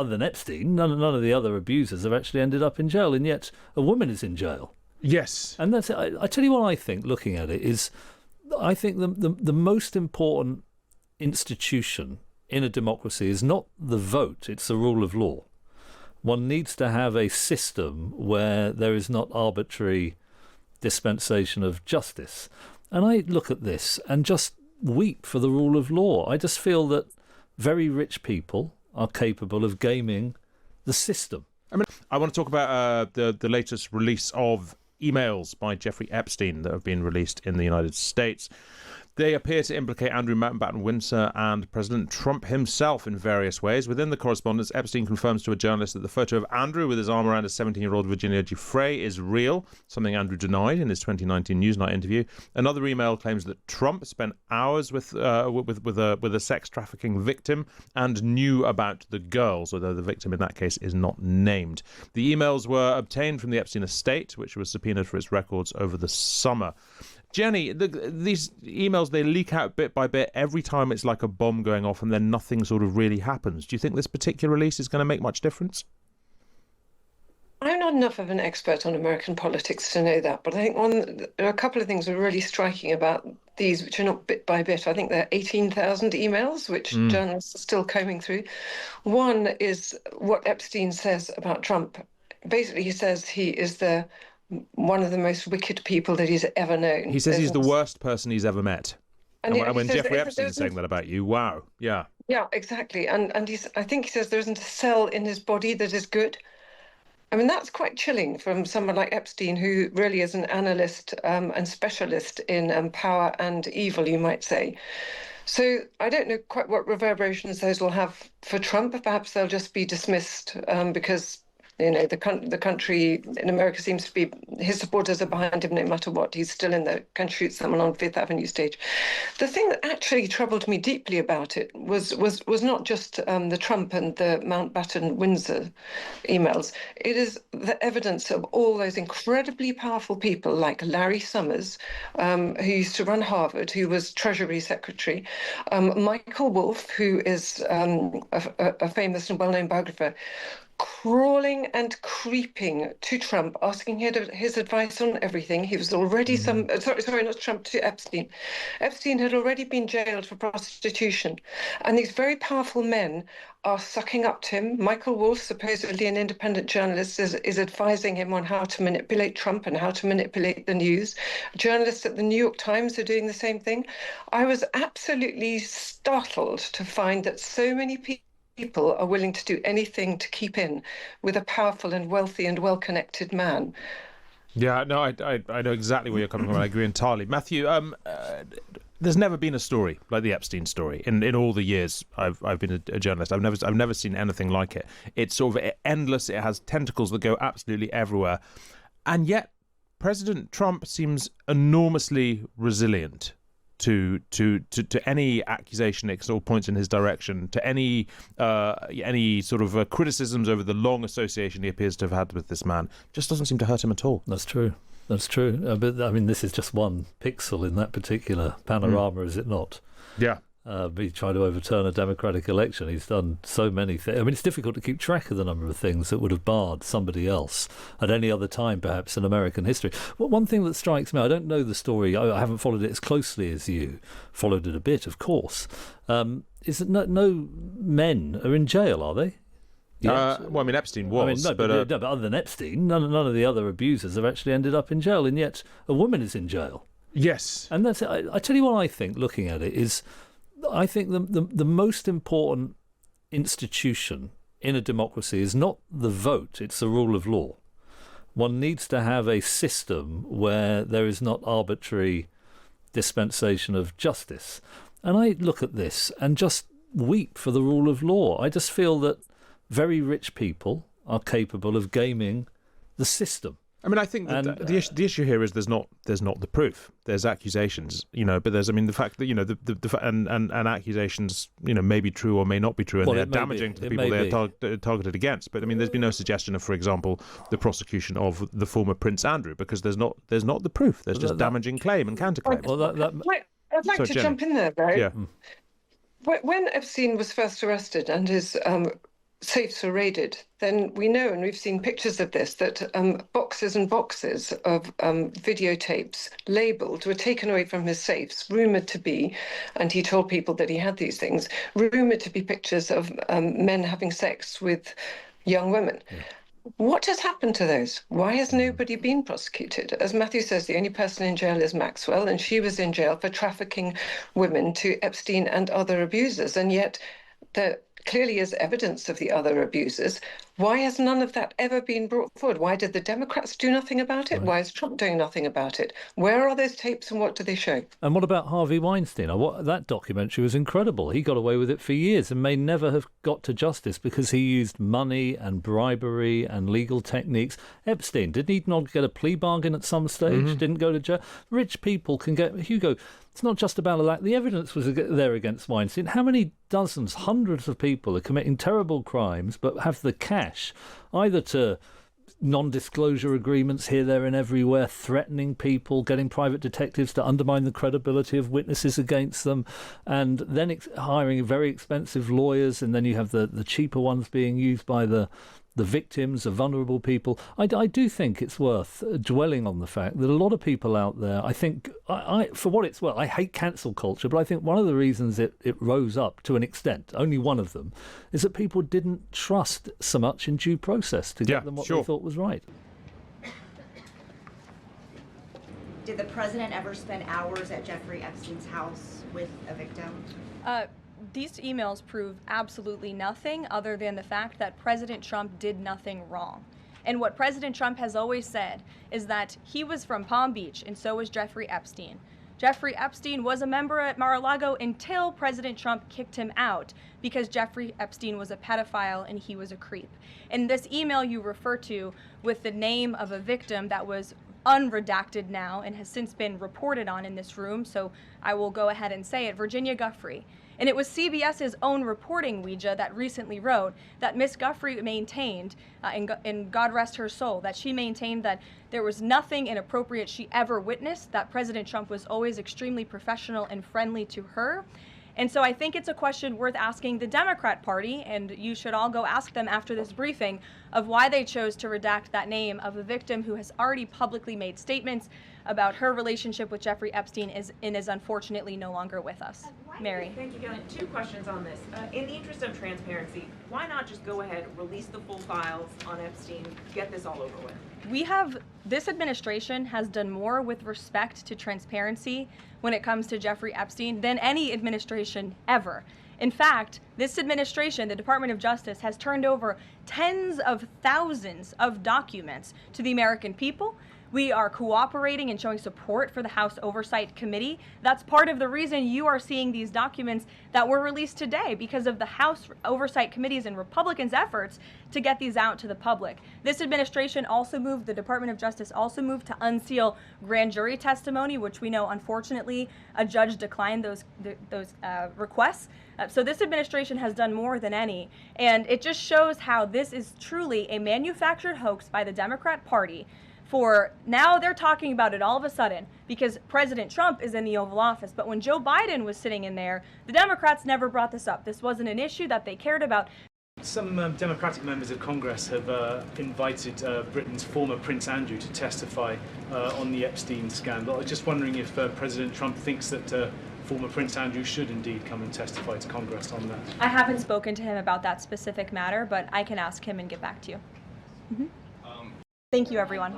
other than Epstein, none of the other abusers have actually ended up in jail, and yet a woman is in jail. Yes. And that's I tell you what I think, looking at it, is I think the most important institution in a democracy is not the vote, it's the rule of law. One needs to have a system where there is not arbitrary dispensation of justice. And I look at this and just weep for the rule of law. I just feel that very rich people are capable of gaming the system. I want to talk about the latest release of emails by Jeffrey Epstein that have been released in the United States. They appear to implicate Andrew Mountbatten Windsor and President Trump himself in various ways. Within the correspondence, Epstein confirms to a journalist that the photo of Andrew with his arm around a 17-year-old Virginia Giuffre is real, something Andrew denied in his 2019 Newsnight interview. Another email claims that Trump spent hours with a sex trafficking victim and knew about the girls, although the victim in that case is not named. The emails were obtained from the Epstein estate, which was subpoenaed for its records over the summer. Jenny, these emails, they leak out bit by bit. Every time it's like a bomb going off and then nothing sort of really happens. Do you think this particular release is going to make much difference? I'm not enough of an expert on American politics to know that, but I think there are a couple of things that are really striking about these, which are not bit by bit. I think there are 18,000 emails, which journalists are still combing through. One is what Epstein says about Trump. Basically, he says he is one of the most wicked people that he's ever known. He says he's the worst person he's ever met. And when Jeffrey Epstein's saying that about you, wow. Yeah. Yeah, exactly. And I think he says there isn't a cell in his body that is good. I mean, that's quite chilling from someone like Epstein, who really is an analyst and specialist in power and evil, you might say. So I don't know quite what reverberations those will have for Trump. Perhaps they'll just be dismissed because the country in America seems to be, his supporters are behind him no matter what. He's still in the can shoot someone on Fifth Avenue stage. The thing that actually troubled me deeply about it was not just the Trump and the Mountbatten Windsor emails. It is the evidence of all those incredibly powerful people like Larry Summers, who used to run Harvard, who was Treasury Secretary, Michael Wolff, who is a famous and well-known biographer, crawling and creeping to Trump, asking his advice on everything. He was already not Trump, to Epstein. Epstein had already been jailed for prostitution. And these very powerful men are sucking up to him. Michael Wolff, supposedly an independent journalist, is advising him on how to manipulate Trump and how to manipulate the news. Journalists at the New York Times are doing the same thing. I was absolutely startled to find that so many people are willing to do anything to keep in with a powerful and wealthy and well-connected man. Yeah, no, I know exactly where you're coming from. I agree entirely. Matthew, there's never been a story like the Epstein story in all the years I've been a journalist. I've never seen anything like it. It's sort of endless. It has tentacles that go absolutely everywhere, and yet President Trump seems enormously resilient to any accusation that sort of points in his direction, to any sort of criticisms over the long association he appears to have had with this man. Just doesn't seem to hurt him at all. That's true. But I mean, this is just one pixel in that particular panorama, is it not? Yeah. He tried to overturn a democratic election. He's done so many things. I mean, it's difficult to keep track of the number of things that would have barred somebody else at any other time, perhaps, in American history. Well, one thing that strikes me, I don't know the story, I haven't followed it as closely as you, followed it a bit, of course, is that no men are in jail, are they? Well, I mean, Epstein was. But other than Epstein, none of the other abusers have actually ended up in jail, and yet a woman is in jail. Yes. And that's I tell you what I think, looking at it, is I think the most important institution in a democracy is not the vote, it's the rule of law. One needs to have a system where there is not arbitrary dispensation of justice. And I look at this and just weep for the rule of law. I just feel that very rich people are capable of gaming the system. I mean, I think that the issue here is there's not the proof. There's accusations, but there's, I mean, the fact that, and accusations, may be true or may not be true, and they're damaging to the people they're targeted against. But I mean, there's been no suggestion of, for example, the prosecution of the former Prince Andrew, because there's not the proof. There's just damaging claim and counterclaim. I'd like to jump in there, though. Yeah. When Epstein was first arrested and his safes were raided, then we know, and we've seen pictures of this, that boxes and boxes of videotapes labelled were taken away from his safes, rumoured to be, and he told people that he had these things, rumoured to be pictures of men having sex with young women. Yeah. What has happened to those? Why has nobody been prosecuted? As Matthew says, the only person in jail is Maxwell, and she was in jail for trafficking women to Epstein and other abusers, and yet there clearly is evidence of the other abusers. Why has none of that ever been brought forward? Why did the Democrats do nothing about it? Right. Why is Trump doing nothing about it? Where are those tapes and what do they show? And what about Harvey Weinstein? That documentary was incredible. He got away with it for years and may never have got to justice because he used money and bribery and legal techniques. Epstein, didn't he not get a plea bargain at some stage? Mm-hmm. Didn't go to jail? Rich people can get... Hugo, it's not just about that. The evidence was there against Weinstein. How many dozens, hundreds of people are committing terrible crimes but have the cash either to non-disclosure agreements here, there and everywhere, threatening people, getting private detectives to undermine the credibility of witnesses against them, and then hiring very expensive lawyers, and then you have the cheaper ones being used by the victims, the vulnerable people. I do think it's worth dwelling on the fact that a lot of people out there, I think, for what it's worth, I hate cancel culture, but I think one of the reasons it rose up to an extent, only one of them, is that people didn't trust so much in due process to get them what they thought was right. Did the president ever spend hours at Jeffrey Epstein's house with a victim? These emails prove absolutely nothing other than the fact that President Trump did nothing wrong. And what President Trump has always said is that he was from Palm Beach, and so was Jeffrey Epstein. Jeffrey Epstein was a member at Mar-a-Lago until President Trump kicked him out because Jeffrey Epstein was a pedophile and he was a creep. And this email you refer to with the name of a victim that was unredacted now and has since been reported on in this room, so I will go ahead and say it, Virginia Giuffre. And it was CBS's own reporting, Ouija, that recently wrote that Miss Giuffre maintained, and God rest her soul, that she maintained that there was nothing inappropriate she ever witnessed, that President Trump was always extremely professional and friendly to her. And so I think it's a question worth asking the Democrat Party, and you should all go ask them after this briefing, of why they chose to redact that name of a victim who has already publicly made statements about her relationship with Jeffrey Epstein and is unfortunately no longer with us. Mary. Thank you, Galen. 2 questions on this. In the interest of transparency, why not just go ahead, release the full files on Epstein, get this all over with? This administration has done more with respect to transparency when it comes to Jeffrey Epstein than any administration ever. In fact, this administration, the Department of Justice, has turned over tens of thousands of documents to the American people. We are cooperating and showing support for the House Oversight Committee. That's part of the reason you are seeing these documents that were released today, because of the House Oversight Committee's and Republicans' efforts to get these out to the public. This administration also moved, the Department of Justice also moved to unseal grand jury testimony, which we know, unfortunately, a judge declined those requests. So this administration has done more than any. And it just shows how this is truly a manufactured hoax by the Democrat Party. For now they're talking about it all of a sudden because President Trump is in the Oval Office. But when Joe Biden was sitting in there, the Democrats never brought this up. This wasn't an issue that they cared about. Some Democratic members of Congress have invited Britain's former Prince Andrew to testify on the Epstein scandal. I was just wondering if President Trump thinks that former Prince Andrew should indeed come and testify to Congress on that. I haven't spoken to him about that specific matter, but I can ask him and get back to you. Mm-hmm. Thank you, everyone.